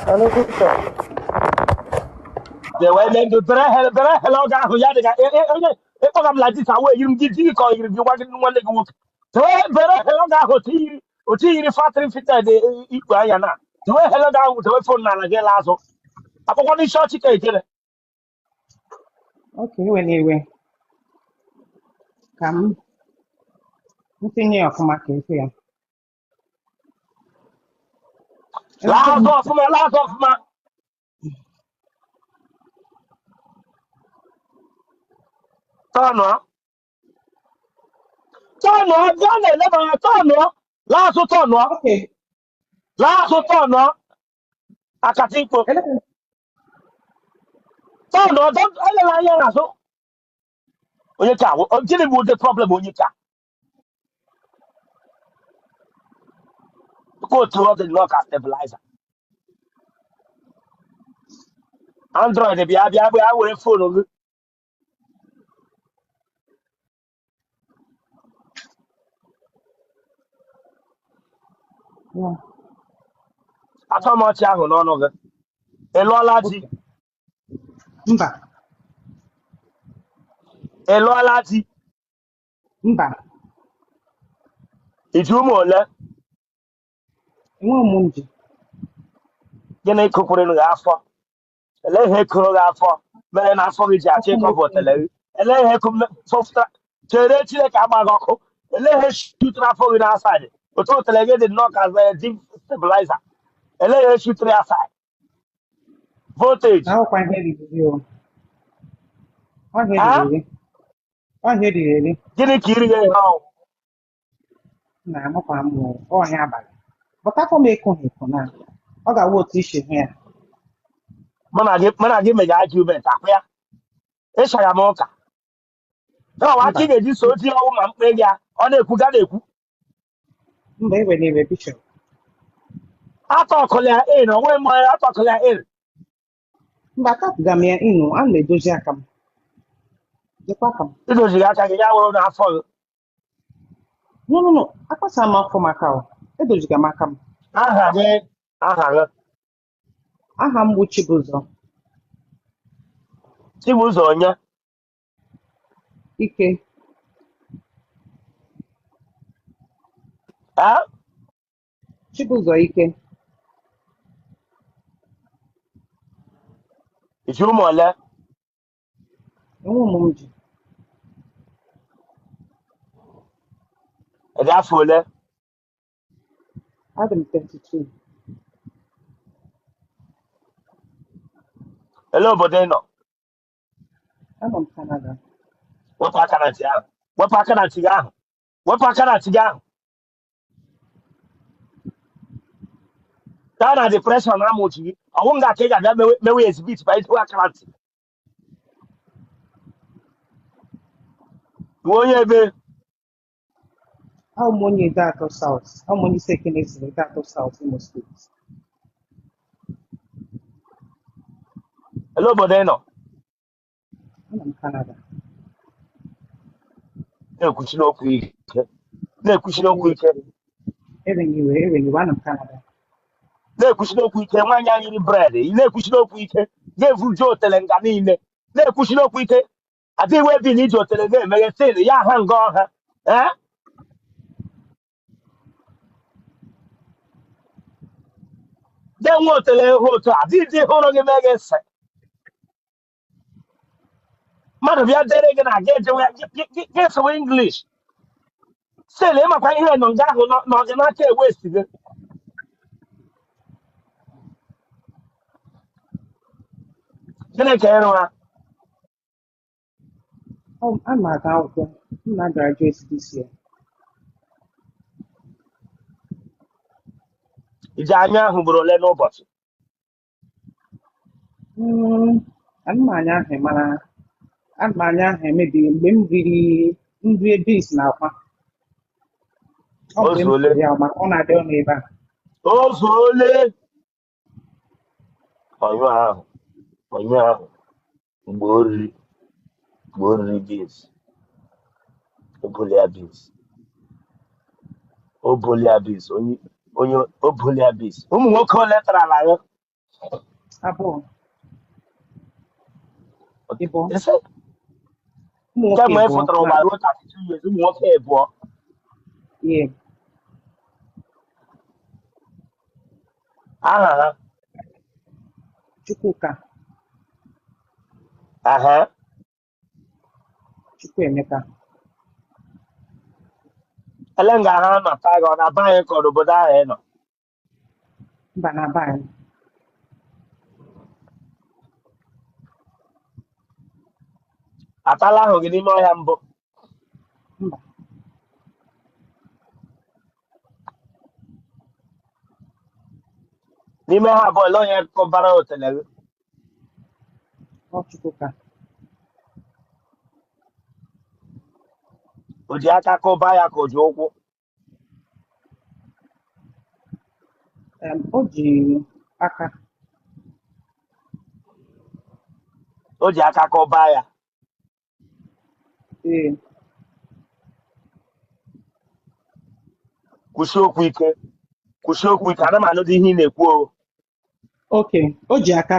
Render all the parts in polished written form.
Hello, Victor. The way they do better hello guy who yada it program like this away you did call you working one leg work. The way better hello guy who tea factory fit the equal yana. The way hello guy with the phone man again lazo. Apa one short chicken. Okay, anyway, come. Continue your market here. Last off my last off my turn on. Turn on, turn on. Last turn on. Okay. Last turn on. Akatipo. Turn on, don't I so. Onyeka, I'm dealing with the problem Onyeka. Go through the lock stabilizer. Android, I will phone. Yeah. I told my child none of it. Elolaji, Mba. Elolaji, Mba. it's rumor. Nwa munji. Then they cook in the after. Let her cook after. Men I forget to check up what the lady. And let her come soft. Cherry like a bagoko. And let her shoot her for outside. But totally get the knock as a deep stabilizer. And let her shoot her outside. Voltage. Now kwa heri you. On heri Huh? really. On heri really. Get it, Kiri. Now. Na mo kwa mo. Oh ya ba. But afọ m ekwu hekwu na ọ ga-awụ otu isi hụ ya. Mana give me the argument. Ịsha ya m ụka na ọwa aka ị Mba. ga-eji so ozi ọnwụ ma mkpe gị ọ na-ekwu ga na-ekwu Mba ewe na ewe bishọp. atọkụla ya in onwe mmanya atọkụla ya in Mba atapụga m ya inu a na-edozi aka m. Dịkwa aka m. idoziri aka gị ya wụrụ n'afọ gị No. Akpasa m afọ maka ọ. Edoziga m aka m. aha gị Aha m bụ Chibụzọ Chibụzọ onye Ike. Chibụzọ Ike. isi ụmụ ole Enwe ụmụ m ji. ịdị afọ ole Adị m 32. ele obodo ị nọ Anọ m Canada. wepụ aka na ntị ahụ wepụ aka na ntị gị ahụ wepụ aka na ntị gị ahụ gaa na depreshọn amụchi gị ọnwụ nga ka ị ga-abịa mewe ezibit ma ịdịwe aka na ntị iwe onye ebe Ahụ m onye Edeatọ South. Ahụ m onye isi Ekene siri Edeatọ South Imo State. ele obodo ị nọ Anọ m Canada. na-ekwuchi n'okwu ike na-ekwuchi n'okwu ike Ewenyiwe anọ m Canada. na-ekwuchi n'okwu ike nwaanyị anyị ri bred ị na-ekwuchi n'okwu ike ga-evuju otele nga niile na-ekwuchi n'okwu ike adịghị ebi na iji otele na-emeghe tin ya ha nga ọha ga-enwe otele hụ otu adịghị hụrụ gị meghe se mmadụ bịa dere gị na ga-esowe English sel ịmakwa ihe nọ nga ahụ n'ọdịnaka ewest gị gịnị ka ịrụ ha I'm at akwụkwọ. M na graduate this year. iji anya ahụ gburu ole n'ụbọchị Anụmanya ahụ mana anụmanya ahụ emebiri mgbe m riri nri beans na akwa. Ọ bụ m ozuole ya maka ọ na-adị ọnụ ebe a. ozuole onye ahụ mgbe oriri beans obolia beans onye obolia beans ụmụ nwoke ole tara na ya abụọ ịbụ ise ụmụ nwoke kemgbe e ịbụọ fụtara na ụwa ruo 32 years ụmụ nwoke abụọ ihe aha ha Chukwuka aha Chukwuemeka ele nga ha nọ taiga ọ na-aba anyị ka obodo ahụ ị nọ mba na be anyị atala ahụ gị n'ime ọhịa mbụ mba n'ime ha abụọ ele onye kọbara otele gị ọ Chukwuka o ji aka kụba ya ka o ji ụkwụ o ji aka o ji aka kụba ya ee kwụsie okwu ike kwụsie okwu ike ana m anụdị ihe ị na-ekwu o oke o ji aka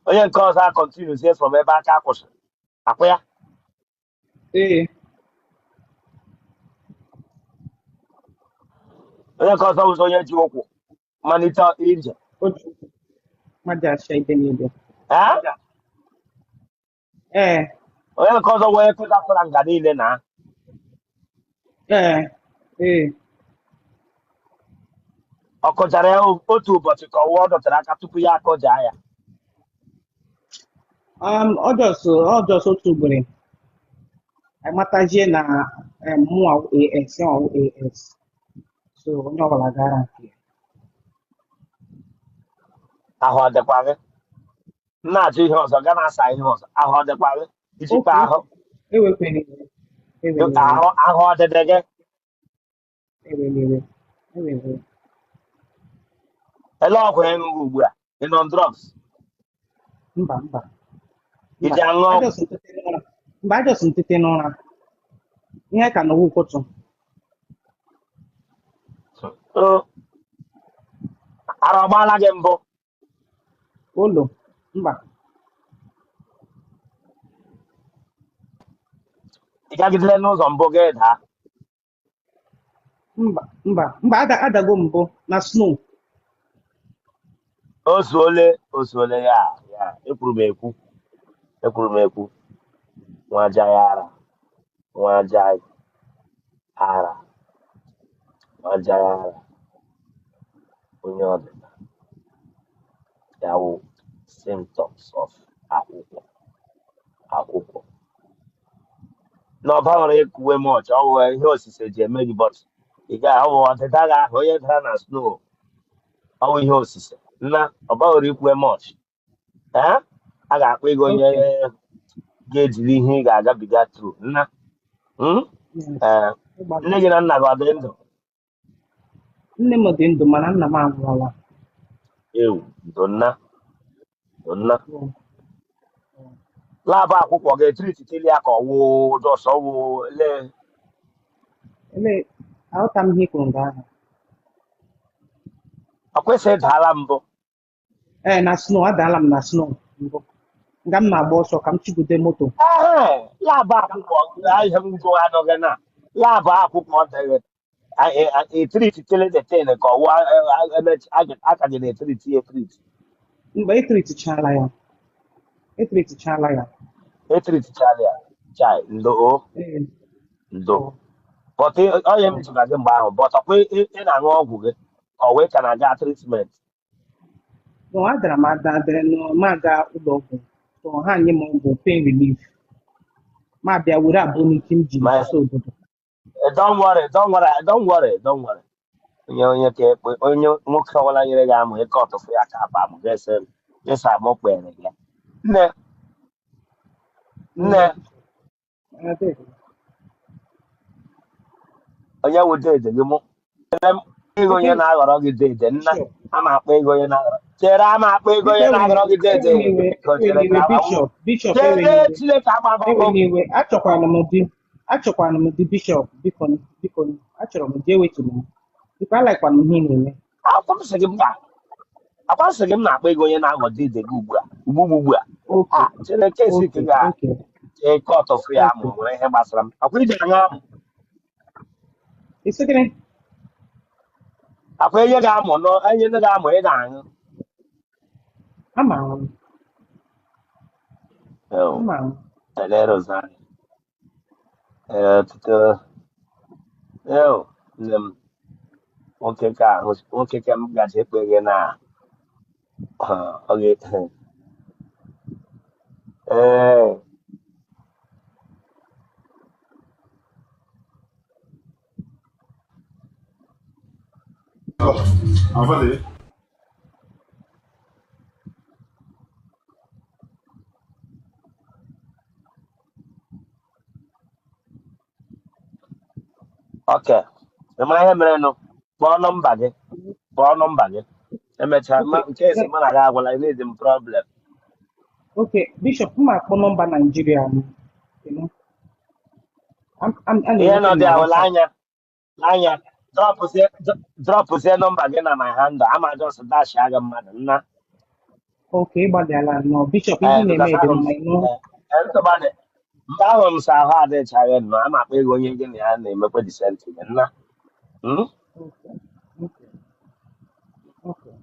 onye nke ọzọ a kọntinu sie from ebe aka kwụsịrị akwụ ya ee onye nke ọzọ ụzọ onye ji ụkwụ malite ije o ji mmadụ achọ ibe niile ee ee onye nke ọzọ wee kụdapụra nga niile na ee ee ọ kụjara ya otu ụbọchị ka ọwụwa ọ dọtara aka tupu ya akụjaa ya ọjọs otu ugboro amatazie na mụnwa as yanwa as so onye ọbụla gara nke ya ahụ ọ dịkwa gị na-ajụ ihe ọzọ ga na-asa ihe ọzọ ahụ ọ dịkwa gị ijikwa ahụ ewekwana ahụ ọdịdị gị ewere ele ọgwụ ị ṅụghị ugbu a ị nọ drugs mba iji aṅụ ọgwụ mgbe ajọs ntete n'ụra ihe ka na ụkwụtụ ara ọgbaala gị mbụ ụlọ mba ị gagidere n'ụzọ mbụ gị daa mba adago mbụ na snow ozuole ya ekwuru m ekwu nwa ajaghị ara nwa ajaghị ara nwa ajaghị ara onye ọdịda ya wụ symptoms of akwụkwọ n'ọba nwere ekuwe mọch ọ bụ ihe osise ji eme gị bọt ị ga ọ bụ ọdịda gị ahụ onye dara na snow ọ bụ ihe osise nna ọba nwere ikwuwe mọch a ga-akpọ ego onye ga-ejiri ihe ị ga-agabiga tru nna nne gị na nna gị ọ dị ndụ nne m dị ndụ mana nna m anwụọla ewu donna labụ akwụkwọ ga-etriti ya ka ọwụ jọs ọwụ ele aghọta m ihe kwuru nga ahụ ọ kwesịrị daala mbụ ee na snow adaala m na snow mbụ nga m na-agba ọsọ ka m chịgide moto labụ akwụkwọ ihe m go anọghị na labụ akwụkwọ dere etriti deten ka ọwụ aka gị na-etriti mgbe etritichala ya etritichara ya chai ndo but onye m jụra gị mgbe ahụ but ọkwa ị na-aṅụ ọgwụ gị ka ọ wee ka na-aga tritment adara m adadere ma aga ụlọ ọgwụ so ha nye m ọgwụ pain relief ma bịa were abụọ n'ike m ji n'ọsọ obodo don't worry onye ka ekpe onye nwoke ọbụla nyere gị amụ ịke ọtụfụ ya ka aba amụ ga-ese esa amụ kpere ya nne onye wụ dede gị mụ ego onye na-aghọrọ gị dede nna ama akpa ego onye na-aghọrọ chere ama akpa ego onye na-aghọrọ gị dede chere Chineke agbagọgọ achọkwara m di bishọp biko achọrọ m di ewetụrụ m Because I like one him. Akwa m sị gị mba. Akwa sị gị m na-akpọ ego onye na-aghọdo ide gị ugbu a. Okay, Chineke esi ka okay. ga-eke ọtọfụ ya amụ Okay. nwere ihe gbasara m. Akwa iji anya amụ. It's okay. Akwa enye ga-amụ nọ enye ndị ga-amụ ị ga-aṅụ. I'm on. I'm on. Telere ụzarị. Tutu nne m nwoke ka m gaji ekpe gị na ọ ga ee Avale. oke ịmara ihe mere nụ kpọọ nọmba gị emechaa Okay. nke esi mụ na gị agwala need m problem Okay. Bishop, my phone number Nigeria. You know, I'm ihe nọ looking dị my ahụla WhatsApp. anya drọpụzie nọmba gị na my handle ama jos dash aga mmadụ nna Okay, but the land no. Bishop, even they because made ahụ them. I know. nsogbu mgbe ahụ m sa ahụ adịchaghị nọ ama akpa ego onye gị na ya na-emekwa disentị nna Okay. Okay. Okay.